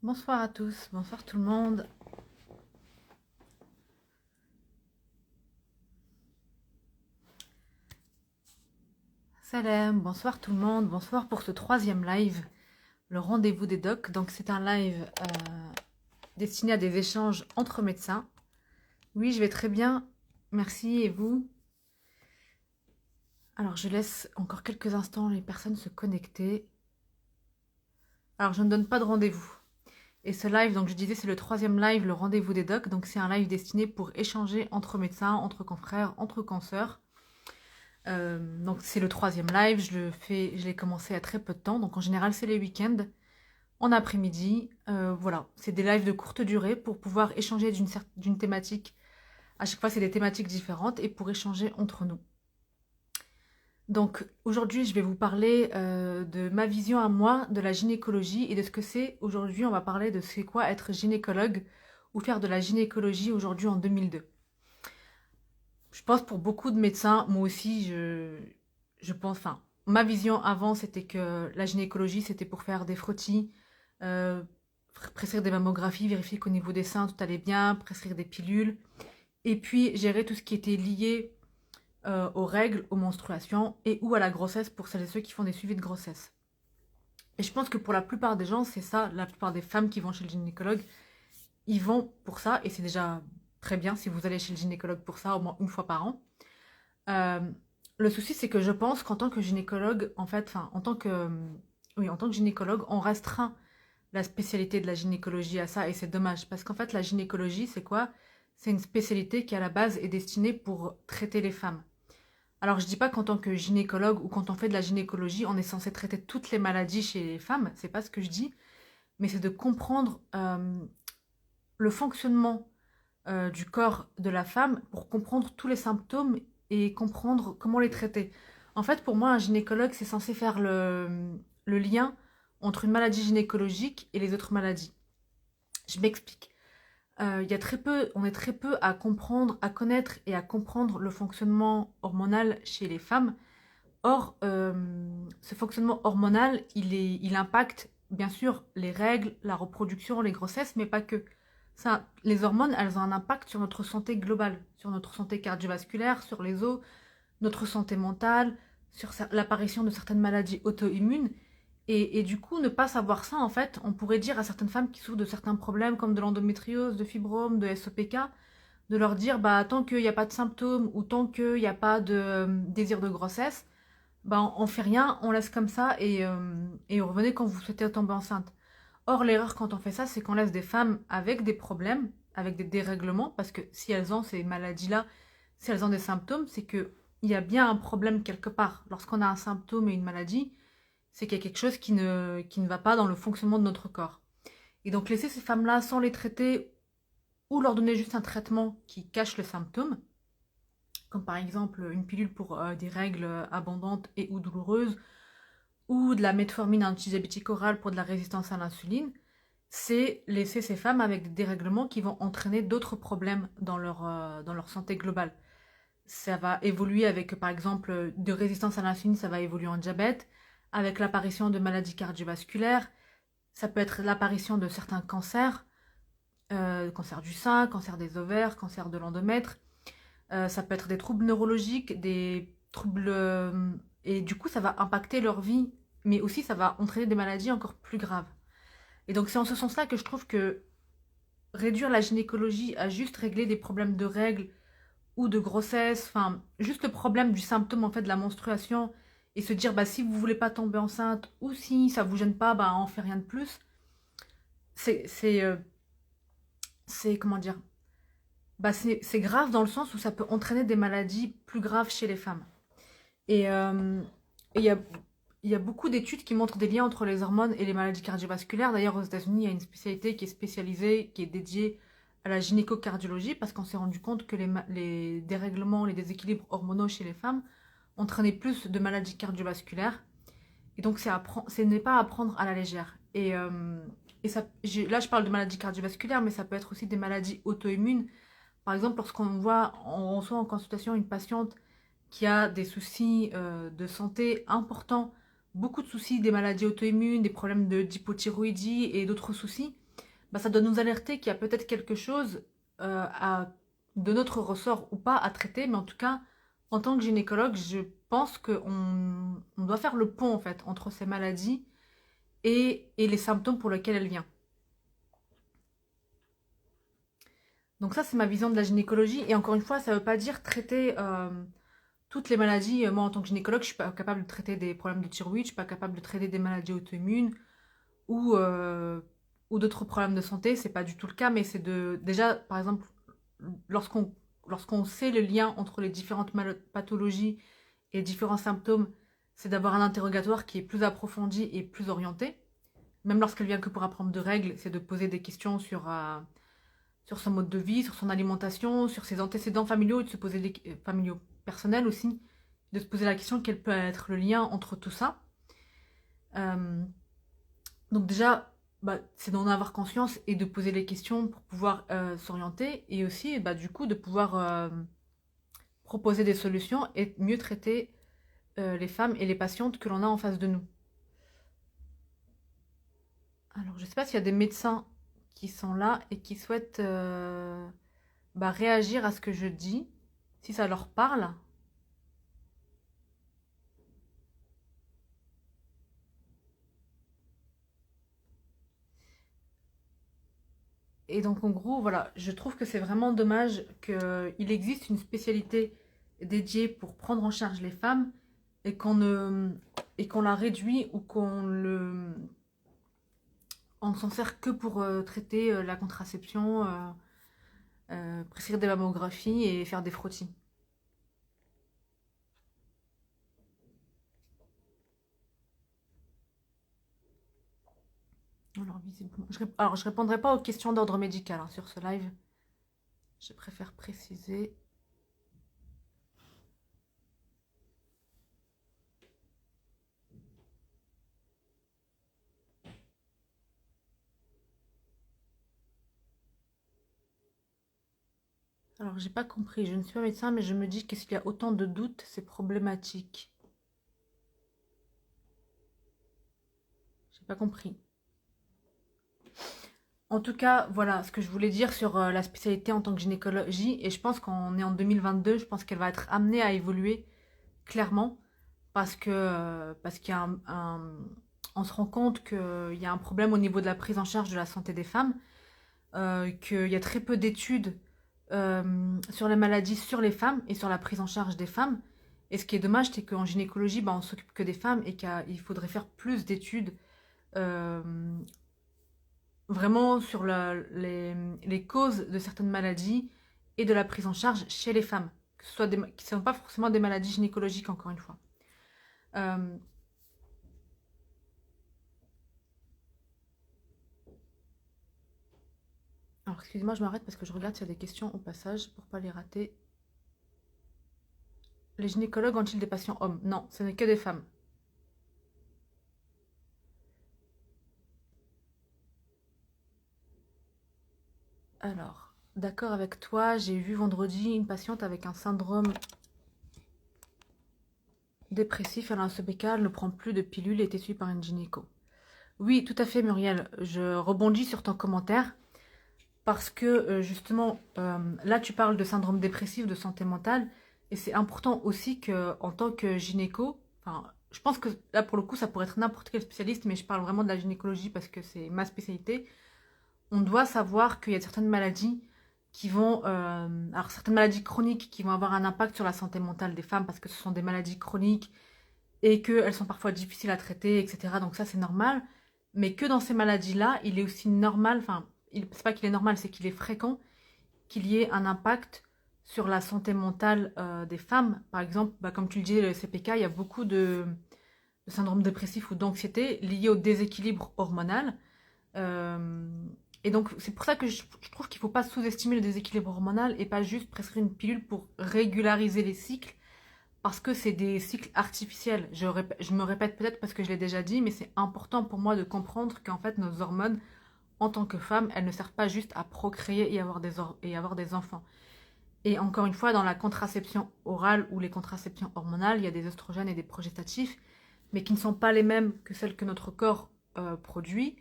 Bonsoir à tous, bonsoir tout le monde. Salam, bonsoir tout le monde, bonsoir pour ce troisième live, le rendez-vous des docs. Donc c'est un live destiné à des échanges entre médecins. Oui, je vais très bien, merci, et vous? Alors je laisse encore quelques instants les personnes se connecter. Alors je ne donne pas de rendez-vous. Et ce live, donc je disais, c'est le troisième live, le rendez-vous des docs. Donc c'est un live destiné pour échanger entre médecins, entre confrères, entre consoeurs. Donc c'est le troisième live, je l'ai commencé à très peu de temps, donc en général c'est les week-ends, en après-midi, voilà, c'est des lives de courte durée pour pouvoir échanger d'une thématique, à chaque fois c'est des thématiques différentes et pour échanger entre nous. Donc aujourd'hui je vais vous parler de ma vision à moi de la gynécologie et de ce que c'est. Aujourd'hui on va parler de c'est quoi être gynécologue ou faire de la gynécologie aujourd'hui en 2002. Je pense pour beaucoup de médecins, moi aussi, je pense, enfin, ma vision avant, c'était que la gynécologie, c'était pour faire des frottis, euh, prescrire des mammographies, vérifier qu'au niveau des seins, tout allait bien, prescrire des pilules, et puis gérer tout ce qui était lié aux règles, aux menstruations et ou à la grossesse pour celles et ceux qui font des suivis de grossesse. Et je pense que pour la plupart des gens, c'est ça, la plupart des femmes qui vont chez le gynécologue, ils vont pour ça, et c'est déjà très bien si vous allez chez le gynécologue pour ça, au moins une fois par an. Euh, le souci, c'est que je pense qu'en tant que gynécologue, en fait, enfin, oui, en tant que gynécologue, on restreint la spécialité de la gynécologie à ça, et c'est dommage, parce qu'en fait, la gynécologie, c'est quoi? C'est une spécialité qui, à la base, est destinée pour traiter les femmes. Alors, je dis pas qu'en tant que gynécologue ou quand on fait de la gynécologie, on est censé traiter toutes les maladies chez les femmes, c'est pas ce que je dis, mais c'est de comprendre le fonctionnement du corps de la femme pour comprendre tous les symptômes et comprendre comment les traiter. En fait, pour moi, un gynécologue, c'est censé faire le lien entre une maladie gynécologique et les autres maladies. Je m'explique. Il y a très peu, on est très peu à comprendre, à connaître et à comprendre le fonctionnement hormonal chez les femmes. Or, ce fonctionnement hormonal, il impacte bien sûr les règles, la reproduction, les grossesses, mais pas que. Ça, les hormones, elles ont un impact sur notre santé globale, sur notre santé cardiovasculaire, sur les os, notre santé mentale, sur l'apparition de certaines maladies auto-immunes. Et du coup, ne pas savoir ça, en fait, on pourrait dire à certaines femmes qui souffrent de certains problèmes comme de l'endométriose, de fibromes, de SOPK, de leur dire, bah, tant qu'il n'y a pas de symptômes ou tant qu'il n'y a pas de désir de grossesse, bah, on fait rien, on laisse comme ça et revenez quand vous souhaitez tomber enceinte. Or, l'erreur quand on fait ça, c'est qu'on laisse des femmes avec des problèmes, avec des dérèglements, parce que si elles ont ces maladies-là, si elles ont des symptômes, c'est qu'il y a bien un problème quelque part. Lorsqu'on a un symptôme et une maladie, c'est qu'il y a quelque chose qui ne va pas dans le fonctionnement de notre corps. Et donc laisser ces femmes-là sans les traiter ou leur donner juste un traitement qui cache le symptôme, comme par exemple une pilule pour des règles abondantes et ou douloureuses, ou de la metformine antidiabétique orale pour de la résistance à l'insuline, c'est laisser ces femmes avec des dérèglements qui vont entraîner d'autres problèmes dans leur santé globale. Ça va évoluer avec, par exemple, de résistance à l'insuline, ça va évoluer en diabète, avec l'apparition de maladies cardiovasculaires, ça peut être l'apparition de certains cancers, cancer du sein, cancer des ovaires, cancer de l'endomètre, ça peut être des troubles neurologiques, des troubles... et du coup, ça va impacter leur vie, mais aussi ça va entraîner des maladies encore plus graves. Et donc c'est en ce sens-là que je trouve que réduire la gynécologie à juste régler des problèmes de règles ou de grossesse, enfin, juste le problème du symptôme en fait de la menstruation, et se dire, bah si vous voulez pas tomber enceinte, ou si ça vous gêne pas, bah on fait rien de plus, c'est, c'est, euh, c'est comment dire, bah c'est grave dans le sens où ça peut entraîner des maladies plus graves chez les femmes. Et il y a, il y a beaucoup d'études qui montrent des liens entre les hormones et les maladies cardiovasculaires. D'ailleurs, aux États-Unis, il y a une spécialité qui est spécialisée, qui est dédiée à la gynécocardiologie, parce qu'on s'est rendu compte que les dérèglements, les déséquilibres hormonaux chez les femmes entraînaient plus de maladies cardiovasculaires. Et donc, ce n'est pas à prendre à la légère. Là, je parle de maladies cardiovasculaires, mais ça peut être aussi des maladies auto-immunes. Par exemple, on reçoit en consultation une patiente qui a des soucis de santé importants, beaucoup de soucis, des maladies auto-immunes, des problèmes d'hypothyroïdie et d'autres soucis. bah, ça doit nous alerter qu'il y a peut-être quelque chose de notre ressort ou pas à traiter, mais en tout cas, en tant que gynécologue, je pense qu'on doit faire le pont en fait entre ces maladies et les symptômes pour lesquels elle vient. Donc ça, c'est ma vision de la gynécologie. Et encore une fois, ça ne veut pas dire traiter toutes les maladies. Moi, en tant que gynécologue, je ne suis pas capable de traiter des problèmes de thyroïde, je ne suis pas capable de traiter des maladies auto-immunes ou, euh, ou d'autres problèmes de santé. C'est pas du tout le cas, mais c'est de... Déjà, par exemple, lorsqu'on lorsqu'on sait le lien entre les différentes pathologies et les différents symptômes, c'est d'avoir un interrogatoire qui est plus approfondi et plus orienté. Même lorsqu'elle vient que pour apprendre de règles, c'est de poser des questions sur son mode de vie, sur son alimentation, sur ses antécédents familiaux et de se poser des familiaux personnels aussi, de se poser la question quel peut être le lien entre tout ça. Euh, donc déjà, bah, c'est d'en avoir conscience et de poser les questions pour pouvoir s'orienter et aussi bah, du coup de pouvoir proposer des solutions et mieux traiter les femmes et les patientes que l'on a en face de nous. Alors je ne sais pas s'il y a des médecins qui sont là et qui souhaitent bah, réagir à ce que je dis, si ça leur parle. Et donc en gros, voilà, je trouve que c'est vraiment dommage qu'il existe une spécialité dédiée pour prendre en charge les femmes et qu'on la réduit ou on s'en sert que pour traiter la contraception, prescrire des mammographies et faire des frottis. Alors, visiblement, alors, je répondrai pas aux questions d'ordre médical hein, sur ce live. Je préfère préciser. Alors, j'ai pas compris. Je ne suis pas médecin, mais je me dis que s'il y a autant de doutes, c'est problématique. J'ai pas compris. En tout cas, voilà ce que je voulais dire sur la spécialité en tant que gynécologie. Et je pense qu'on est en 2022, je pense qu'elle va être amenée à évoluer clairement parce qu'il y a on se rend compte qu'il y a un problème au niveau de la prise en charge de la santé des femmes, qu'il y a très peu d'études sur les maladies sur les femmes et sur la prise en charge des femmes. Et ce qui est dommage, c'est qu'en gynécologie, bah, on s'occupe que des femmes et qu'il faudrait faire plus d'études euh, vraiment sur les causes de certaines maladies et de la prise en charge chez les femmes, que ce soit qui ne sont pas forcément des maladies gynécologiques, encore une fois. Euh, alors, excusez-moi, je m'arrête parce que je regarde s'il y a des questions au passage pour ne pas les rater. Les gynécologues ont-ils des patients hommes? Non, ce n'est que des femmes. Alors, d'accord avec toi, j'ai vu vendredi une patiente avec un syndrome dépressif. Elle a un CBK, elle ne prend plus de pilules et est suivie par une gynéco. Oui, tout à fait, Muriel. Je rebondis sur ton commentaire parce que justement, là, tu parles de syndrome dépressif, de santé mentale, et c'est important aussi que, en tant que gynéco, enfin, je pense que là, pour le coup, ça pourrait être n'importe quel spécialiste, mais je parle vraiment de la gynécologie parce que c'est ma spécialité. On doit savoir qu'il y a certaines maladies qui vont, alors certaines maladies chroniques qui vont avoir un impact sur la santé mentale des femmes parce que ce sont des maladies chroniques et qu'elles sont parfois difficiles à traiter, etc. Donc ça, c'est normal. Mais que dans ces maladies-là, il est aussi normal, enfin, c'est pas qu'il est normal, c'est qu'il est fréquent qu'il y ait un impact sur la santé mentale des femmes. Par exemple, bah, comme tu le disais, le CPK, il y a beaucoup de syndrome dépressif ou d'anxiété liés au déséquilibre hormonal. Euh, et donc, c'est pour ça que je trouve qu'il ne faut pas sous-estimer le déséquilibre hormonal et pas juste prescrire une pilule pour régulariser les cycles parce que c'est des cycles artificiels. Je me répète peut-être parce que je l'ai déjà dit, mais c'est important pour moi de comprendre qu'en fait, nos hormones, en tant que femmes, elles ne servent pas juste à procréer et avoir des enfants. Et encore une fois, dans la contraception orale ou les contraceptions hormonales, il y a des oestrogènes et des progestatifs, mais qui ne sont pas les mêmes que celles que notre corps produit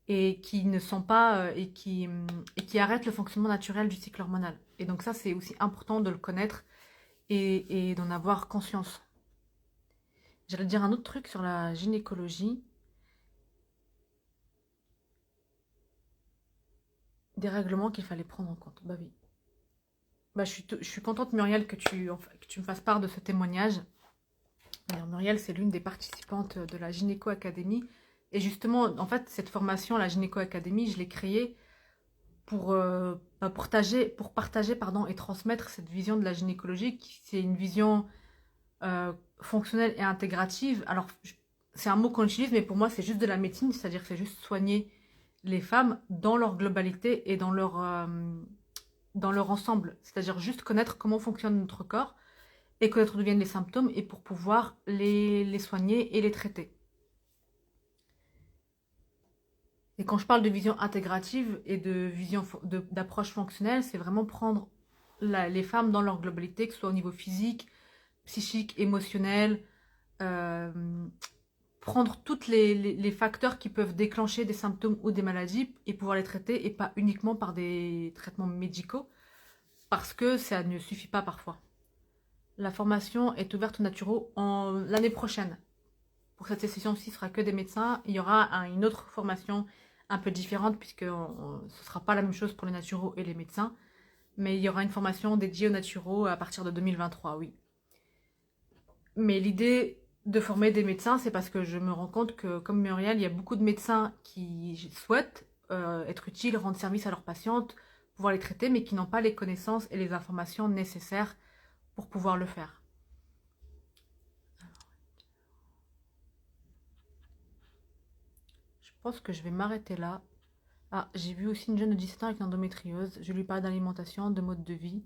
et qui ne sont pas et qui arrêtent le fonctionnement naturel du cycle hormonal. Et donc ça, c'est aussi important de le connaître et d'en avoir conscience. J'allais dire un autre truc sur la gynécologie, des règlements qu'il fallait prendre en compte. Bah oui. Bah, je suis contente, Muriel, que tu me fasses part de ce témoignage. Alors, Muriel, c'est l'une des participantes de la Gynéco Academy. Et justement, en fait, cette formation, la Gynéco Academy, je l'ai créée pour partager pardon, et transmettre cette vision de la gynécologie. C'est une vision fonctionnelle et intégrative. Alors, c'est un mot qu'on utilise, mais pour moi, c'est juste de la médecine, c'est-à-dire que c'est juste soigner les femmes dans leur globalité et dans leur ensemble. C'est-à-dire juste connaître comment fonctionne notre corps et connaître d'où viennent les symptômes et pour pouvoir les soigner et les traiter. Et quand je parle de vision intégrative et de vision d'approche fonctionnelle, c'est vraiment prendre les femmes dans leur globalité, que ce soit au niveau physique, psychique, émotionnel, euh, prendre tous les facteurs qui peuvent déclencher des symptômes ou des maladies et pouvoir les traiter et pas uniquement par des traitements médicaux parce que ça ne suffit pas parfois. La formation est ouverte aux naturaux l'année prochaine. Pour cette session-ci, ce ne sera que des médecins. Il y aura une autre formation un peu différente puisque ce ne sera pas la même chose pour les naturaux et les médecins. Mais il y aura une formation dédiée aux naturaux à partir de 2023, oui. Mais l'idée de former des médecins, c'est parce que je me rends compte que, comme Muriel, il y a beaucoup de médecins qui souhaitent être utiles, rendre service à leurs patientes, pouvoir les traiter, mais qui n'ont pas les connaissances et les informations nécessaires pour pouvoir le faire. Je pense que je vais m'arrêter là. Ah, j'ai vu aussi une jeune de 17 ans avec une endométriose. Je lui parle d'alimentation, de mode de vie.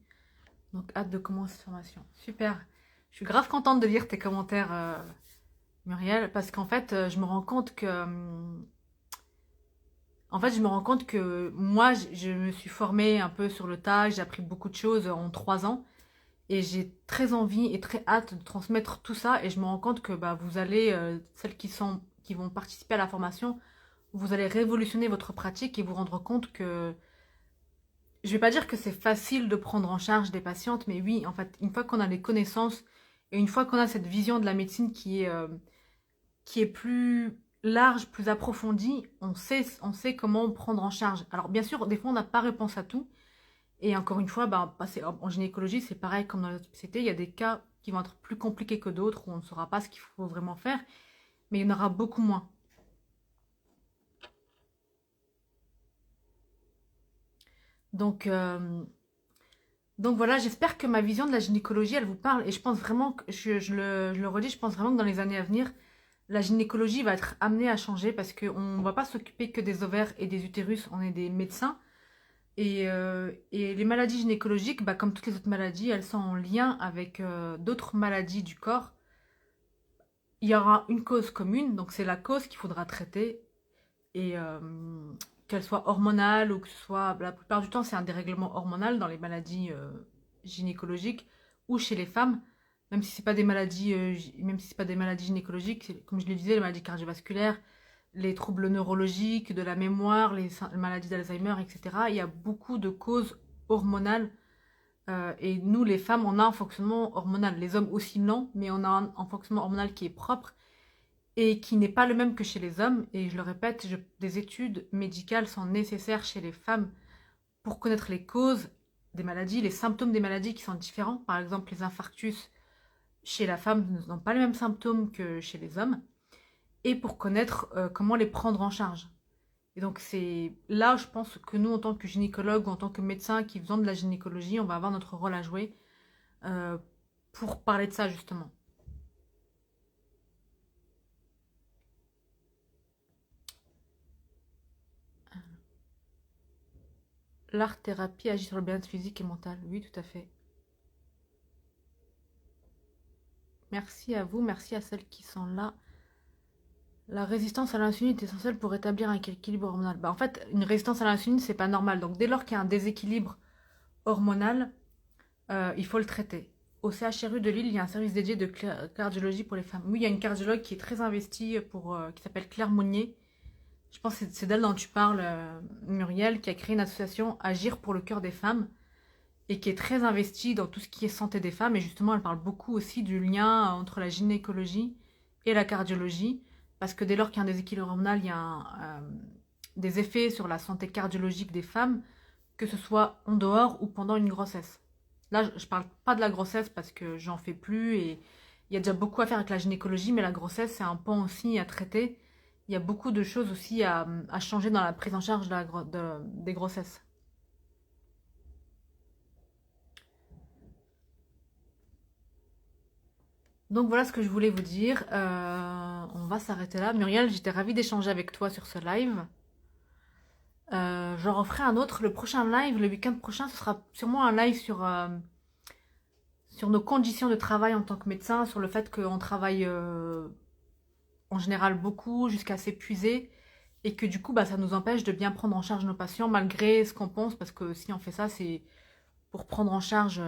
Donc, hâte de commencer cette formation. Super. Je suis grave contente de lire tes commentaires, Muriel, parce qu'en fait, je me rends compte que... En fait, je me rends compte que moi, je me suis formée un peu sur le tas. J'ai appris beaucoup de choses en 3 ans. Et j'ai très envie et très hâte de transmettre tout ça. Et je me rends compte que bah, vous allez, celles qui vont participer à la formation, vous allez révolutionner votre pratique et vous rendre compte que je vais pas dire que c'est facile de prendre en charge des patientes, mais oui, en fait, une fois qu'on a les connaissances et une fois qu'on a cette vision de la médecine qui est plus large, plus approfondie, on sait comment prendre en charge. Alors bien sûr, des fois, on n'a pas réponse à tout. Et encore une fois, bah, en gynécologie, c'est pareil comme dans la spécialité. Il y a des cas qui vont être plus compliqués que d'autres où on ne saura pas ce qu'il faut vraiment faire, mais il y en aura beaucoup moins. Donc, euh, donc voilà, j'espère que ma vision de la gynécologie, elle vous parle. Et je pense vraiment, je le redis, je pense vraiment que dans les années à venir, la gynécologie va être amenée à changer parce qu'on ne va pas s'occuper que des ovaires et des utérus, on est des médecins. Et les maladies gynécologiques, bah, comme toutes les autres maladies, elles sont en lien avec d'autres maladies du corps. Il y aura une cause commune, donc c'est la cause qu'il faudra traiter. Et qu'elle soit hormonale ou que ce soit... La plupart du temps, c'est un dérèglement hormonal dans les maladies gynécologiques ou chez les femmes. Même si ce pas des maladies, même si c'est pas des maladies gynécologiques, comme je le disais, les maladies cardiovasculaires, les troubles neurologiques, de la mémoire, les maladies d'Alzheimer, etc. Il y a beaucoup de causes hormonales. Et nous, les femmes, on a un fonctionnement hormonal. Les hommes aussi non, mais on a un fonctionnement hormonal qui est propre et qui n'est pas le même que chez les hommes. Et je le répète, des études médicales sont nécessaires chez les femmes pour connaître les causes des maladies, les symptômes des maladies qui sont différents. Par exemple, les infarctus chez la femme n'ont pas les mêmes symptômes que chez les hommes. Et pour connaître comment les prendre en charge. Et donc c'est là, je pense que nous, en tant que gynécologue ou en tant que médecin qui faisons de la gynécologie, on va avoir notre rôle à jouer euh, pour parler de ça justement. L'art-thérapie agit sur le bien-être physique et mental. Oui, tout à fait. Merci à vous, merci à celles qui sont là. La résistance à l'insuline est essentielle pour rétablir un équilibre hormonal. Bah, en fait, une résistance à l'insuline, c'est pas normal. Donc, dès lors qu'il y a un déséquilibre hormonal, il faut le traiter. Au CHRU de Lille, il y a un service dédié de cardiologie pour les femmes. Oui, il y a une cardiologue qui est très investie qui s'appelle Claire Monnier, Je pense que c'est d'elle dont tu parles, Muriel, qui a créé une association Agir pour le cœur des femmes et qui est très investie dans tout ce qui est santé des femmes. Et justement, elle parle beaucoup aussi du lien entre la gynécologie et la cardiologie. Parce que dès lors qu'il y a un déséquilibre hormonal, il y a des effets sur la santé cardiologique des femmes, que ce soit en dehors ou pendant une grossesse. Là, je ne parle pas de la grossesse parce que j'en fais plus et il y a déjà beaucoup à faire avec la gynécologie, mais la grossesse, c'est un pan aussi à traiter. Il y a beaucoup de choses aussi à changer dans la prise en charge des grossesses. Donc voilà ce que je voulais vous dire. On va s'arrêter là. Muriel, j'étais ravie d'échanger avec toi sur ce live. J'en referai un autre. Le prochain live, le week-end prochain, ce sera sûrement un live sur nos conditions de travail en tant que médecin, sur le fait qu'on travaille en général beaucoup, jusqu'à s'épuiser, et que du coup, bah, ça nous empêche de bien prendre en charge nos patients, malgré ce qu'on pense, parce que si on fait ça, c'est pour prendre en charge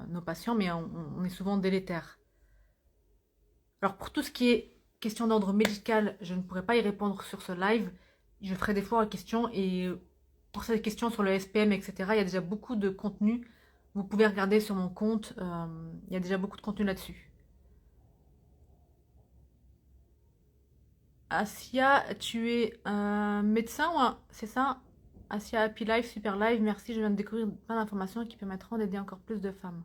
nos patients, mais on est souvent délétère. Alors pour tout ce qui est question d'ordre médical, je ne pourrai pas y répondre sur ce live. Je ferai des fois questions et pour ces questions sur le SPM, etc., il y a déjà beaucoup de contenu. Vous pouvez regarder sur mon compte, il y a déjà beaucoup de contenu là-dessus. Asia, tu es un médecin ou c'est ça? Asia Happy Life, Super Live, merci, je viens de découvrir plein d'informations qui permettront d'aider encore plus de femmes.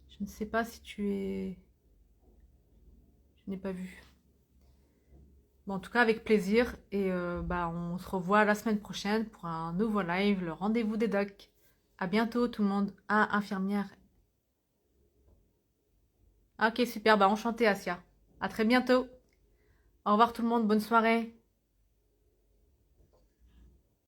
Je ne sais pas si tu es... Je n'ai pas vu. Bon, en tout cas, avec plaisir. Et bah, on se revoit la semaine prochaine pour un nouveau live, le rendez-vous des docs. À bientôt tout le monde. Ah, infirmière. Ok, super. Bah, enchantée, Asia. À très bientôt. Au revoir tout le monde. Bonne soirée.